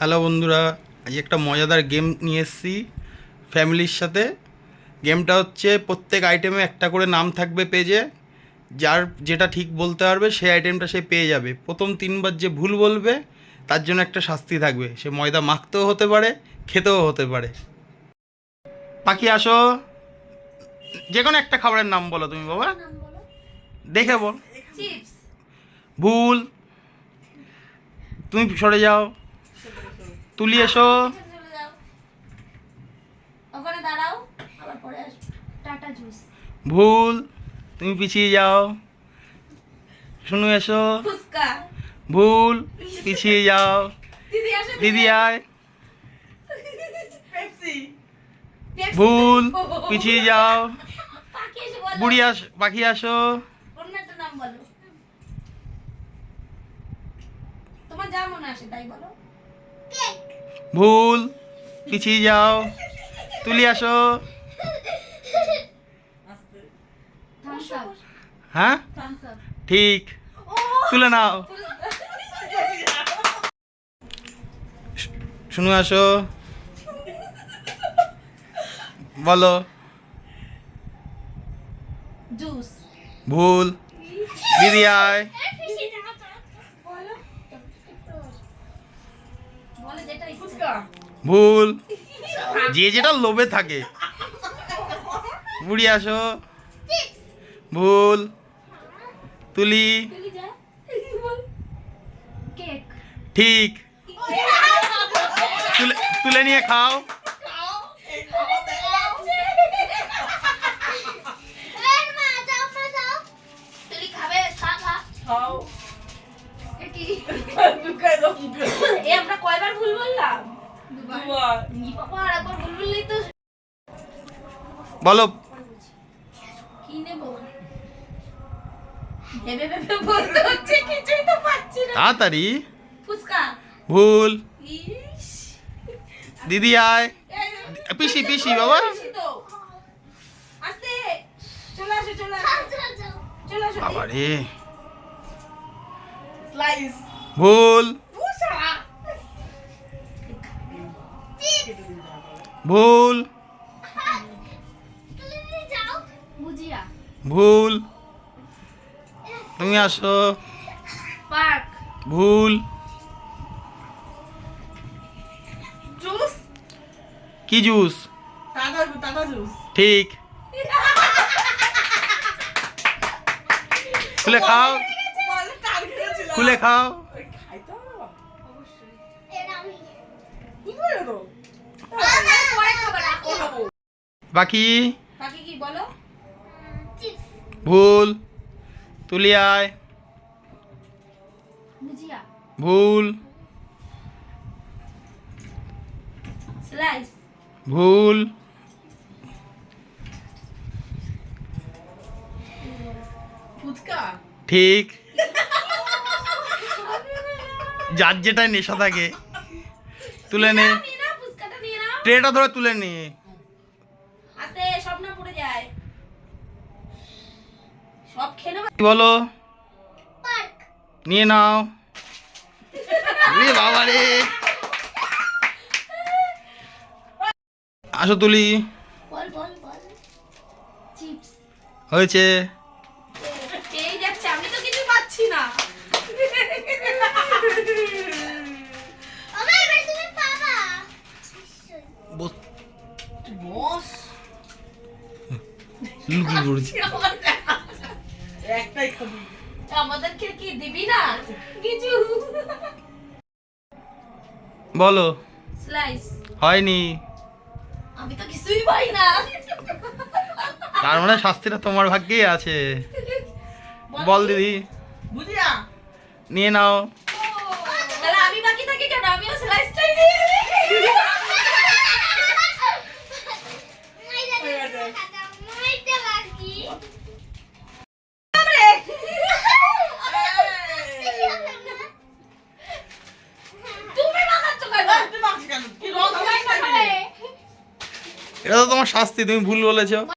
Hello বন্ধুরা, আজ একটা মজাদার গেম নিয়ে এসেছি ফ্যামিলির সাথে। গেমটা হচ্ছে প্রত্যেক আইটেমে একটা করে নাম থাকবে পেজে। যার যেটা ঠিক বলতে পারবে সেই আইটেমটা সে পেয়ে যাবে। প্রথম 3বার যে ভুল বলবে তার জন্য একটা শাস্তি থাকবে। সে ময়দা মাখতেও হতে পারে, খেতেও হতে পারে। পাখি আসো, যে কোনো একটা খাবারের নাম বলো তুমি বাবা, দেখে বল। ভুল, তুমি সরে যাও। তুলি এসো। ভুল, তুমি পিছিয়ে যাও। শুনু এসো। ভুল, পিছিয়ে যাও। দিদি আয়। ভুল, পিছিয়ে যাও। বুড়ি পাখি আসো। ভুল, পিছিয়ে যাও। তুলি আসো। হ্যাঁ ঠিক, তুলে নাও। শুনু আসো, বলো। ভুল, দিদি আয়। ভুল, যে যেটা লোভে থাকে। বুড়ি আসো। ভুল, তুলি ঠিক, তুলে নিয়ে খাও। কয়বার ভুল বললাম? বলো। কি নেব? ভেবে ভেবে বলতে হচ্ছে, কিছুই তো পাচ্ছি না। তাড়াতাড়ি। ফুচকা। ভুল। দিদি আয়। পিসি পিসি বাবা। আস্তে চলে আসো, চলে আসো, চলে আসো। বাবা রে। স্লাইস। ভুল। ভুল। ভুল, তুমি আসো। পার্ক। ভুল। জুস। কি জুস? Tata juice. ঠিক, খুলে খাও, খুলে খাও। বাকি বাকি কি বলো? ভুল। তুলি আয়। ভুল। স্লাইস। ভুল। ফুচকা। ঠিক, যার যেটাই নেশা থাকে তুলে নে। ফুচকাটা নিয়ে নাও। ট্রেটা ধরে তুলে নে। আস্তে, সব না পড়ে যায়। সব খেয়ে নেব। বলো। নিয়ে নাও। রে বাবা রে। আসো তুলি। বল বল বল। চিপস। হয়েছে। এই যাচ্ছে, আমি তো কিছু পাচ্ছি না। বস লুকি পড়েছি। একটাই খাবি, আমাদেরকে কি দিবি না কিছু? বলো। স্লাইস। হয়নি। আমি তো কিছুই পাই না। তার মানে শাস্তিটা তোমার ভাগ্যেই আছে। বল দিদি। বুঝিয়া নিয়ে নাও। তাহলে আমি বাকি থাকি কেন? আমিও স্লাইসটাই নিয়ে নিই। এটা তো তোমার শাস্তি, তুমি ভুল বলেছো।